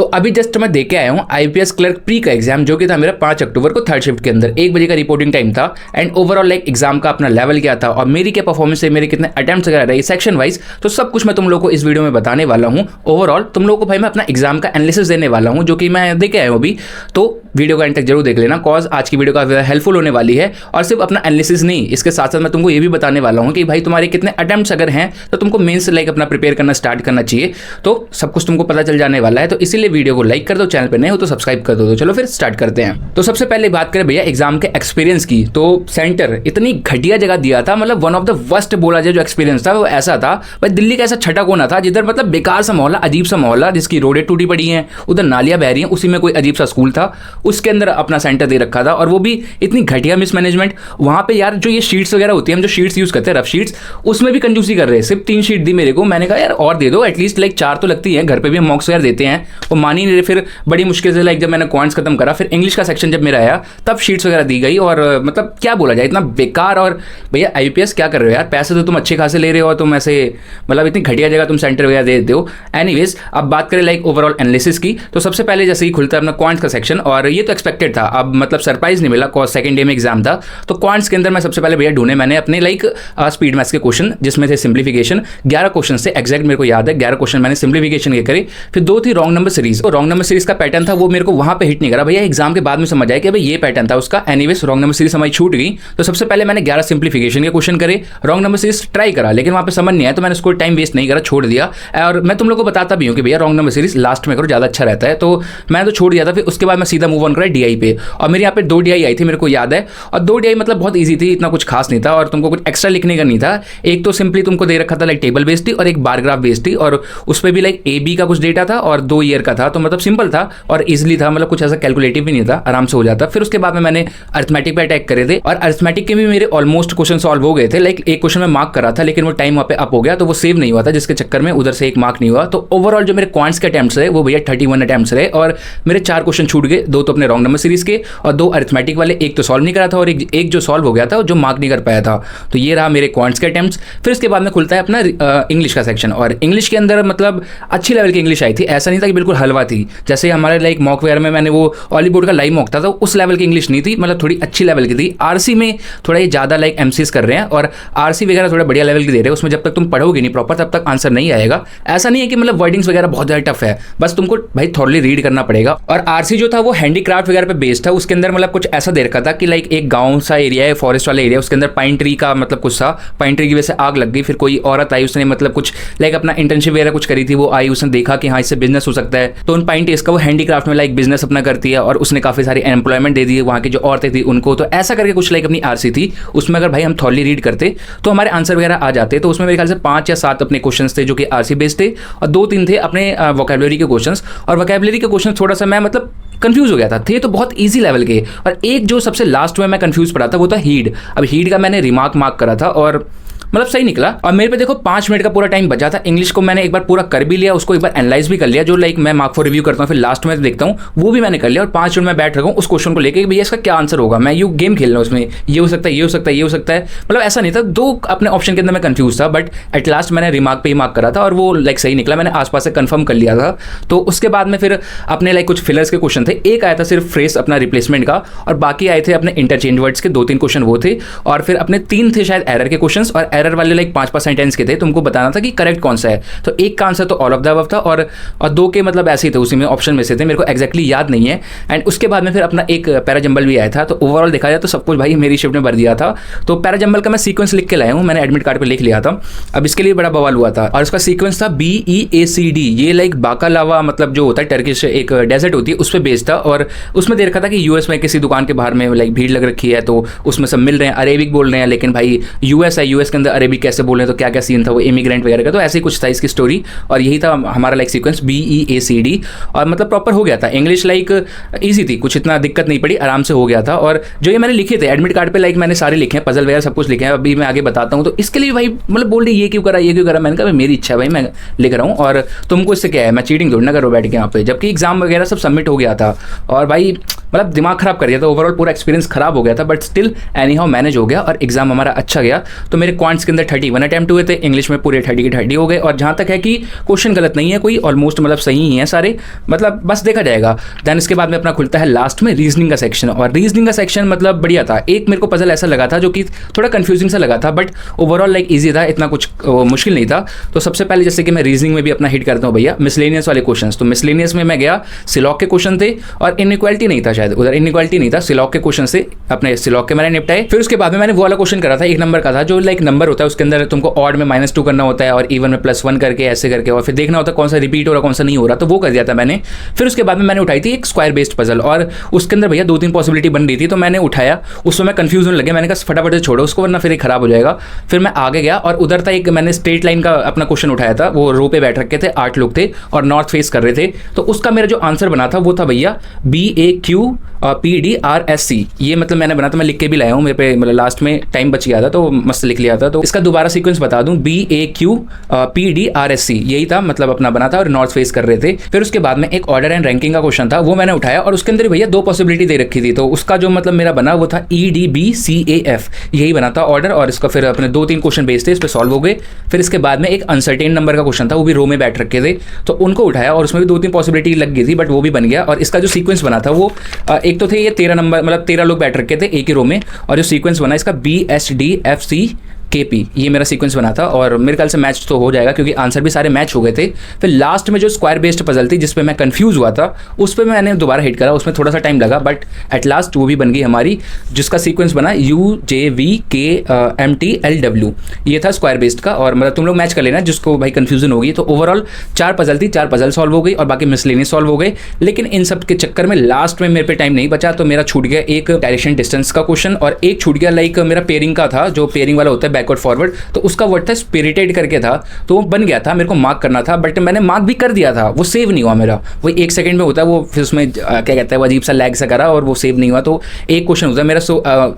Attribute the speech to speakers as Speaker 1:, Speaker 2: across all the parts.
Speaker 1: तो अभी जस्ट मैं दे के आया हूँ आईपीएस क्लर्क प्री का एग्जाम, जो कि था मेरा 5 अक्टूबर को थर्ड शिफ्ट के अंदर 1 बजे का रिपोर्टिंग टाइम था। एंड ओवरऑल लाइक एग्जाम का अपना लेवल क्या था और मेरी क्या परफॉर्मेंस है, मेरे कितने अटेम्प्ट्स वगैरह रही सेक्शन वाइज, तो सब कुछ मैं तुम लोगों को इस वीडियो में बताने वाला हूँ। ओवरऑल तुम लोगों को भाई मैं अपना एग्जाम का एनालिसिस देने वाला हूँ, जो कि मैं दे के आया हूँ अभी। तो वीडियो का एंड तक जरूर देख लेना, कॉज आज की वीडियो काफी हेल्पफुल होने वाली है। और सिर्फ अपना एनालिसिस नहीं, इसके साथ साथ मैं तुमको ये भी बताने वाला हूँ कि भाई तुम्हारे कितने अटेम्प्ट्स अगर हैं तो तुमको मेंस लाइक अपना प्रिपेयर करना स्टार्ट करना चाहिए। तो सब कुछ तुमको पता चल जाने वाला है, तो इसीलिए वीडियो को लाइक कर दो, चैनल पे नए हो तो सब्सक्राइब कर दो। तो चलो फिर स्टार्ट करते हैं। तो सबसे पहले बात करें भैया एग्जाम के एक्सपीरियंस की, तो सेंटर इतनी घटिया जगह दिया था, मतलब वन ऑफ द वर्स्ट बोला जाए जो एक्सपीरियंस था वो ऐसा था। भाई दिल्ली का ऐसा छठा कोना था जिधर मतलब बेकार सा माहौल, अजीब सा माहौल, जिसकी रोडें टूटी पड़ी हैं, उधर नालियां बह रही हैं, उसी में कोई अजीब सा स्कूल था, उसके अंदर अपना सेंटर दे रखा था। और वो भी इतनी घटिया मिसमैनेजमेंट। वहां पे यार जो ये शीट्स वगैरह होती है, हम जो शीट्स यूज करते हैं रफ शीट्स, उसमें भी कंजूसी कर रहे हैं। सिर्फ 3 शीट दी मेरे को, मैंने कहा यार और दे दो एटलीस्ट, लाइक 4 तो लगती है, घर पे भी हम मॉक्स वगैरह देते हैं। वो मान ही नहीं रहे, फिर बड़ी मुश्किल से लाइक जब मैंने क्वांट्स खत्म करा, फिर इंग्लिश का सेक्शन जब मेरा आया तब शीट्स वगैरह दी गई। और मतलब क्या बोला जाए, इतना बेकार। और भैया आईपीएस क्या कर रहे हो यार, पैसे तो तुम अच्छे खासे ले रहे हो, तुम ऐसे मतलब इतनी घटिया जगह तुम सेंटर वगैरह दे देते हो। एनीवेज अब बात करें लाइक ओवरऑल एनालिसिस की, तो सबसे पहले जैसे ही खुलता है अपना क्वांट्स का सेक्शन, और ये तो एक्सपेक्टेड था, अब मतलब सरप्राइज नहीं मिला, कॉज सेकंड डे में एग्जाम था। तो क्वांट्स के अंदर मैं सबसे पहले भैया ढूंढे मैंने अपने लाइक स्पीड मैथ्स के क्वेश्चन, जिसमें थे सिंप्लीफिकेशन। 11 क्वेश्चन से एग्जैक्ट मेरे को याद है, 11 क्वेश्चन मैंने सिंप्लीफिकेशन के करे। फिर 2 थी wrong number series. Wrong number series का पैटर्न था, वो मेरे को वहां पे हिट नहीं करा भैया, एग्जाम के बाद में समझ आया कि भाई ये पैटर्न था उसका। एनीवेज रॉन्ग नंबर सीरीज हमारी छूट गई। तो सबसे पहले मैंने 11 सिंप्लीफिकेशन के क्वेश्चन करे, रॉन्ग नंबर सीरीज ट्राई करा, लेकिन वहां पे समझ नहीं आया, तो मैंने उसको टाइम वेस्ट नहीं करा, छोड़ दिया। और मैं तुम लोग को बताता भी हूँ कि भैया रॉन्ग नंबर सीरीज लास्ट में करो, ज्यादा अच्छा रहता है। तो मैं तो छोड़ दिया था। फिर उसके बाद मैं सीधा मूव ऑन करा डीआई पे, और मेरे यहाँ पे 2 डीआई आई थी मेरे को याद है। और 2 डीआई मतलब बहुत ईजी थी, इतना कुछ खास नहीं था, और तुमको कुछ एक्स्ट्रा लिखने का नहीं था। एक तो सिंपली तुमको दे रखा था लाइक टेबल बेस्ड थी, और एक बार ग्राफ बेस्ड थी, और उस पर भी लाइक ए बी का कुछ डेटा था और 2 ईयर का था। तो मतलब सिंपल था और इजिली था, मतलब कुछ ऐसा कैलकुलेटिव भी नहीं था, आराम से हो जाता। फिर उसके बाद में मैंने अरिथमेटिक पे अटैक करे थे, और अरिथमेटिक के भी मेरे ऑलमोस्ट क्वेश्चन सॉल्व हो गए थे। लाइक एक क्वेश्चन में मार्क करा था, लेकिन वो टाइम वहाँ पे अप हो गया, तो वो सेव नहीं हुआ था, जिसके चक्कर में उधर से एक मार्क नहीं हुआ। तो ओवरऑल जो मेरे क्वांट्स के अटेम्प्ट्स रहे वो भैया 31 अटेम्प्ट्स रहे, और मेरे 4 क्वेश्चन छूट गए, 2 तो अपने रॉन्ग नंबर सीरीज के और 2 अरिथमेटिक वाले। एक तो सॉल्व नहीं करा था और एक जो सॉल्व हो गया था जो मार्क नहीं कर पाया था। तो ये रहा मेरे क्वांट्स के अटेम्प्ट्स। फिर उसके बाद में खुलता है अपना इंग्लिश का सेक्शन, और इंग्लिश के अंदर मतलब अच्छी लेवल की इंग्लिश आई थी, ऐसा नहीं था कि बिल्कुल हलवा थी। जैसे हमारे लाइक मॉक वगैरह में मैंने वो ऑलीवुड का लाइव मॉक था, तो उस लेवल की इंग्लिश नहीं थी, मतलब थोड़ी अच्छी लेवल की थी। आरसी में थोड़ा ये ज़्यादा लाइक एमसीएस कर रहे हैं, और आरसी वगैरह थोड़ा बढ़िया लेवल की दे रहे हैं। उसमें जब तक तुम पढ़ोगे नहीं प्रॉपर तब तक आंसर नहीं आएगा। ऐसा नहीं है कि मतलब वर्डिंग्स वगैरह बहुत ज़्यादा टफ है, बस तुमको भाई थॉरली रीड करना पड़ेगा। और आरसी जो था वो हैंडीक्राफ्ट वगैरह पे बेस्ड था। उसके अंदर मतलब कुछ ऐसा दे रखा था कि लाइक एक गाँव सा एरिया है, फॉरेस्ट वाला एरिया, उसके अंदर पाइन ट्री का मतलब कुछ था, पाइन ट्री की वजह से आग लग गई। फिर कोई औरत आई, उसने मतलब कुछ लाइक अपना इंटर्नशिप वगैरह कुछ करी थी, वो आई, उसने देखा कि हाँ इससे बिजनेस हो सकता है, तो उन पाइन ट्रीज का वो हैंडीक्राफ्ट में लाइक बिजनेस अपना करती है, और उसने काफी सारी एम्प्लॉयमेंट दे दी वहाँ की जो औरतें थी उनको। तो ऐसा करके कुछ लाइक अपनी आरसी थी, उसमें अगर भाई हम थॉरली रीड करते तो हमारे आंसर वगैरह आ जाते। तो उसमें मेरे ख्याल से 5 या 7 अपने क्वेश्चन थे जो कि आरसी बेस्ड थे, और 2-3 थे अपने वोकैबुलरी के क्वेश्चन। और वोकैबुलरी के क्वेश्चन थोड़ा सा मैं मतलब कंफ्यूज हो गया था, थे तो बहुत इजी लेवल के। और एक जो सबसे लास्ट में मैं कंफ्यूज पड़ा था वो था हीड। अब हीड का मैंने रिमार्क मार्क करा था, और मतलब सही निकला। और मेरे पे देखो 5 मिनट का पूरा टाइम बचा था। इंग्लिश को मैंने एक बार पूरा कर भी लिया, उसको एक बार एनालाइज भी कर लिया, जो लाइक मैं मार्क फॉर रिव्यू करता हूँ फिर लास्ट में देखता हूँ, वो भी मैंने कर लिया। और 5 मिनट में बैठ रखा हूँ उस क्वेश्चन को लेकर, भैया इसका क्या आंसर होगा। मैं यू गेम खेल रहा हूँ, उसमें ये हो सकता है, ये हो सकता है, ये हो सकता है, मतलब ऐसा नहीं था। 2 अपने ऑप्शन के अंदर मैं कंफ्यूज था, बट एट लास्ट मैंने रिमार्क पे ही मार्क करा था, और वो लाइक सही निकला। मैंने आसपास से कंफर्म कर लिया था। तो उसके बाद में फिर अपने लाइक कुछ फिलर्स के क्वेश्चन थे। एक आया था सिर्फ फ्रेज अपना रिप्लेसमेंट का, और बाकी आए थे अपने इंटरचेंज वर्ड्स के 2-3 क्वेश्चन वो थे। और फिर अपने 3 थे शायद एरर के क्वेश्चन, और एरर वाले लाइक 5 सेंटेंस के थे, तुमको बताना था कि करेक्ट कौन सा है। तो एक का आंसर तो ऑल ऑफ द अबव था, और 2 के मतलब ऐसे ही थे, उसी में ऑप्शन में से थे, मेरे को एग्जैक्टली याद नहीं है। एंड उसके बाद में फिर अपना एक पैराजंबल भी आया था। तो ओवरऑल देखा जाए तो सब कुछ भाई मेरी शिफ्ट में भर दिया था। तो पैराजंबल का मैं सीक्वेंस लिख के लाया हूँ, मैंने एडमिट कार्ड पे लिख लिया था। अब इसके लिए बड़ा बवाल हुआ था, और उसका सीक्वेंस था BEACD। ये लाइक बाकालावा मतलब जो होता है टर्किश एक डेजर्ट होती है, उस पर बेस्ड था। और उसमें दे रखा था कि यूएस में किसी दुकान के बाहर में लाइक भीड़ लग रखी है, तो उसमें सब मिल रहे हैं, अरेबिक बोल रहे हैं, लेकिन भाई यूएस है, यूएस के अंदर अरेबिक कैसे बोल रहे हैं, तो क्या क्या सीन था वो इमिग्रेंट वगैरह का। तो ऐसे ही कुछ था इसकी स्टोरी, और यही था हमारा लाइक सीक्वेंस BEACD। और मतलब प्रॉपर हो गया था। इंग्लिश लाइक ईजी थी, कुछ इतना दिक्कत नहीं पड़ी, आराम से हो गया था। और जो ये मैंने लिखे थे एडमिट कार्ड पे लाइक मैंने सारे लिखे हैं, पजल वगैरह सब कुछ लिखे हैं, अभी मैं आगे बताता हूँ। तो इसके लिए भाई मतलब बोल रही ये क्यों करा, ये क्यों करा। मैंने कहा मेरी इच्छा है भाई, मैं लिख रहा हूँ, और तुमको इससे क्या है, मैं चीटिंग थोड़ी ना करो बैठ के यहाँ पे, जबकि एग्जाम वगैरह सब सबमिट हो गया था। और भाई मतलब दिमाग खराब कर दिया था, ओवरऑल पूरा एक्सपीरियंस खराब हो गया था, but still any how manage हो गया, और एग्जाम हमारा अच्छा गया। तो मेरे क्वांट्स क्वांट्स के अंदर 31 अटैम्प्ट हुए थे, इंग्लिश में पूरे 30 के 30 हो गए। और जहाँ तक है कि क्वेश्चन गलत नहीं है कोई, ऑलमोस्ट मतलब सही ही है सारे, मतलब बस देखा जाएगा। देन इसके बाद में अपना खुलता है लास्ट में रीजनिंग का सेक्शन, और रीजनिंग का सेक्शन मतलब बढ़िया था। एक मेरे को पजल ऐसा लगा था जो कि थोड़ा कंफ्यूजिंग सा लगा था, बट ओवरऑल लाइक ईजी था, इतना कुछ मुश्किल नहीं था। तो सबसे पहले जैसे कि मैं रीजनिंग में भी अपना हिट करता हूँ भैया, मिसलेनियस वाले क्वेश्चन। तो मिसलेनियस में मैं गया, सिलॉक के क्वेश्चन थे और इनइक्वालिटी नहीं था, शायद उधर इनइक्वालिटी नहीं था, सिलॉक के क्वेश्चन से अपने सिलॉक के मैंने निपटाए। फिर उसके बाद में मैंने वो वाला क्वेश्चन करा था 1 नंबर का था, जो लाइक नंबर होता है उसके अंदर तुमको ऑड में -2 करना होता है और इवन में +1 करके ऐसे करके, और फिर देखना होता है कौन सा रिपीट हो रहा कौन सा नहीं हो रहा, तो वो कर दिया था मैंने। फिर उसके बाद में मैंने उठाई थी एक स्क्वायर बेस्ड पजल, और उसके अंदर भैया 2-3 पॉसिबिलिटी बन रही थी, तो मैंने उठाया। उसमें मैं कंफ्यूज होने लगे, मैंने कहा फटाफट से छोड़ो उसको वरना फिर खराब हो जाएगा। फिर मैं आगे गया और उधर था एक मैंने स्ट्रेट लाइन का अपना क्वेश्चन उठाया था, वो रो पे बैठ रखे थे, 8 लोग थे और नॉर्थ फेस कर रहे थे। तो उसका मेरा जो आंसर बना था वो था भैया BAQPDRSC। ये मतलब मैंने बना था, मैं लिख के भी लाया हूँ, मेरे पे मतलब लास्ट में टाइम बच गया था तो मस्त लिख लिया था। तो इसका दोबारा सीक्वेंस बता दूं, BAQPDRSC यही था, मतलब अपना बना था और नॉर्थ फेस कर रहे थे। फिर उसके बाद में एक ऑर्डर एंड रैंकिंग का क्वेश्चन था, वो मैंने उठाया और उसके अंदर भैया 2 पॉसिबिलिटी दे रखी थी। तो उसका जो मतलब मेरा बना वो था EDBCAF, यही बना था ऑर्डर। और इसका फिर अपने 2-3 क्वेश्चन बेस्ड थे, इस पर सॉल्व हो गए। फिर इसके बाद में एक अनसर्टेन नंबर का क्वेश्चन था, वो भी रो में बैठ रखे थे, तो उनको उठाया और उसमें भी 2-3 पॉसिबिलिटी लग गई थी, बट वो भी बन गया। और इसका जो सीक्वेंस बना था वो एक तो थे ये 13 नंबर, मतलब 13 लोग बैठ रखे थे एक ही रो में, और जो सीक्वेंस बना इसका BSDFCKP, ये मेरा सीक्वेंस बना था। और मेरे ख्याल से मैच तो हो जाएगा क्योंकि आंसर भी सारे मैच हो गए थे। फिर लास्ट में जो स्क्वायर बेस्ड पजल थी जिस पे मैं कंफ्यूज हुआ था, उस पर मैंने दोबारा हिट करा, उसमें थोड़ा सा टाइम लगा, बट एट लास्ट वो भी बन गई हमारी, जिसका सीक्वेंस बना UJVKMTLW, ये था स्क्वायर बेस्ड का। और मतलब तुम लोग मैच कर लेना जिसको भाई कंफ्यूजन होगी। तो ओवरऑल 4 पजल थी, 4 पजल सॉल्व हो गई और बाकी मिसलेनियस सॉल्व हो गए। लेकिन इन सब के चक्कर में लास्ट में मेरे पे टाइम नहीं बचा, तो मेरा छूट गया एक डायरेक्शन डिस्टेंस का क्वेश्चन, और एक छूट गया लाइक मेरा पेयरिंग का था, जो पेयरिंग वाला होता है बैकवर्ड फॉरवर्ड, तो उसका वर्ड था स्पिरिटेड करके था, तो वो बन गया था, मेरे को मार्क करना था, बट मैंने मार्क भी कर दिया था, वो सेव नहीं हुआ मेरा। वो 1 सेकंड में होता है वो, फिर उसमें क्या कहता है वो अजीब सा लैग सा करा और वो सेव नहीं हुआ। तो एक क्वेश्चन होता है मेरा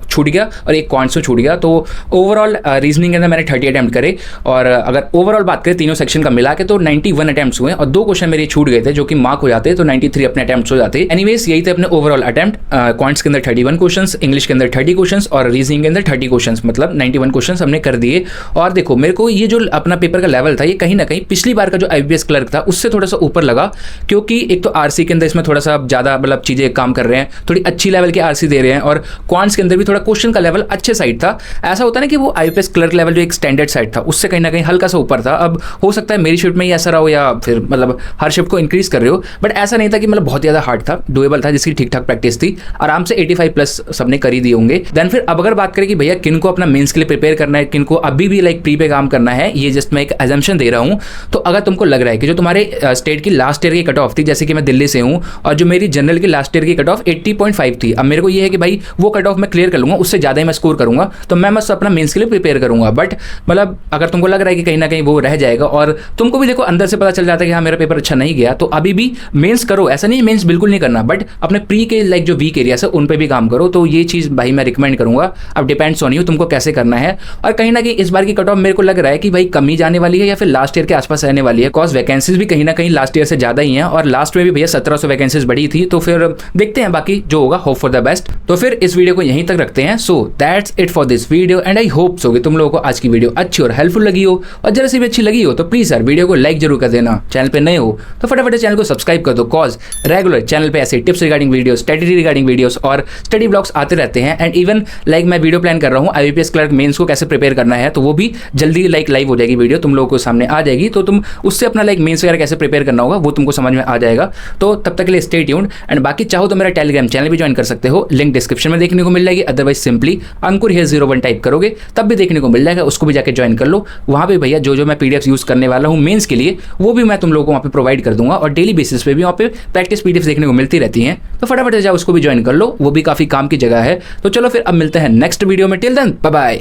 Speaker 1: छूट गया और एक क्वांट से छूट गया। तो ओवरऑल रीजनिंग के अंदर मैंने 30 अटैम्प्ट करे, और अगर ओवरऑल बात करें तीनों सेक्शन का मिला के तो 91 अटैम्प्ट हुए, और 2 क्वेश्चन मेरे छूट गए थे जो कि मार्क हो जाते, तो 93 अपने अटैम्प्ट हो जाते। एनीवेज यही थे अपने ओवरऑल अटैम्प्ट, क्वांट्स के अंदर 31 क्वेश्चंस, इंग्लिश के अंदर 30 क्वेश्चंस और रीजनिंग के अंदर 30 क्वेश्चंस, मतलब 91 क्वेश्चंस हमने कर दिए। और देखो मेरे को ये जो अपना पेपर का लेवल था ये कहीं ना कहीं पिछली बार का जो IBPS क्लर्क था उससे थोड़ा सा ऊपर लगा, क्योंकि एक तो RC के अंदर इसमें थोड़ा सा ज़्यादा मतलब चीज़ें काम कर रहे हैं, थोड़ी अच्छी लेवल के RC दे रहे हैं, और क्वांट्स के अंदर भी थोड़ा क्वेश्चन का लेवल अच्छे साइड था। ऐसा होता है ना कि वो IBPS क्लर्क लेवल जो एक स्टैंडर्ड साइड था उससे कहीं ना कहीं हल्का सा ऊपर था। अब हो सकता है मेरी शिफ्ट में ही ऐसा रहो या फिर मतलब हर शिफ्ट को इंक्रीज कर रहे हो, बट ऐसा नहीं था कि मतलब बहुत ज़्यादा हार्ड था, डुएबल था, जिसकी ठीक ठाक प्रैक्टिस थी, आराम से 85+ सबने कर ही दिए होंगे। देन फिर अब अगर बात करें कि भैया किनको अपना मेंस के लिए प्रिपेयर करना है, किनको अभी भी लाइक प्री पे काम करना है, ये जस्ट मैं एक एजम्पशन दे रहा हूँ। तो अगर तुमको लग रहा है कि जो तुम्हारे स्टेट की लास्ट ईयर की कट ऑफ थी, जैसे कि मैं दिल्ली से हूँ और जो मेरी जनरल की लास्ट ईयर की कट ऑफ 80.5 थी, अब मेरे को ये है कि भाई वो कट ऑफ मैं क्लियर कर लूँगा, उससे ज़्यादा ही मैं स्कोर करूँगा, तो मैं बस अपना मेंस के लिए प्रिपेयर करूँगा। बट मतलब अगर तुमको लग रहा है कि कहीं ना कहीं वो रह जाएगा और तुमको भी देखो अंदर से पता चल जाता है कि हाँ मेरा पेपर अच्छा नहीं गया, तो अभी भी मेंस करो, ऐसा नहीं मेंस बिल्कुल नहीं करना, बट अपने प्री के लाइक जो वीक एरिया है उन पर भी काम करो। तो ये चीज़ भाई मैं रिकमेंड करूँगा। अब डिपेंड्स ऑन यू तुमको कैसे करना है। और कहीं ना कहीं इस बार की कट ऑफ मेरे को लग रहा है कि भाई कमी जाने वाली है या फिर लास्ट ईयर के आसपास रहने वाली है, कॉज वैकेंसीज भी कहीं ना कहीं लास्ट ईयर से ज़्यादा ही हैं, और लास्ट में भी भैया 1700 वैकेंसीज बढ़ी थी। तो फिर देखते हैं, बाकी जो होगा होप फॉर द बेस्ट। तो फिर इस वीडियो को यहीं तक रखते हैं। So that's it for this video and I hope so कि तुम लोगों को आज की वीडियो अच्छी और हेल्पफुल लगी हो, और जरा सी भी अच्छी लगी हो तो प्लीज़ यार वीडियो को लाइक जरूर कर देना। चैनल पे नए हो तो फटाफट चैनल को सब्सक्राइब कर दो, कॉज रेगुलर चैनल पे ऐसे tips regarding videos, strategy regarding videos और स्टडी ब्लॉग्स आते रहते हैं। एंड इवन लाइक मैं वीडियो प्लान कर रहा हूँ IBPS क्लर्क मेंस को कैसे प्रिपेयर करना है, तो वो भी जल्दी लाइक लाइव हो जाएगी वीडियो, तुम लोगों को सामने आ जाएगी, तो तुम उससे अपना लाइक मेंस वगैरह कैसे प्रिपेयर करना होगा वो तुमको समझ में आ जाएगा। तो तब तक के लिए स्टे ट्यून्ड। एंड बाकी चाहो तो मेरा टेलीग्राम चैनल भी ज्वाइन कर सकते हो, लिंक डिस्क्रिप्शन में देखने को मिल जाएगी, otherwise simply Ankur here 01 type करोगे तब भी देखने को मिल जाएगा, उसको भी जाकर ज्वाइन कर लो। वहाँ पे भैया जो मैं PDFs यूज़ करने वाला हूँ मेंस के लिए वो भी मैं तुम लोगों को वहाँ पे प्रोवाइड कर दूंगा, और डेली बेसिस पे भी वहाँ पे प्रैक्टिस PDFs देखने को मिलती रहती हैं। तो फटाफट जाओ उसको भी ज्वाइन कर लो, वो भी काफ़ी काम की जगह है। तो चलो फिर अब मिलते हैं नेक्स्ट वीडियो में, टिल देन बाय बाय।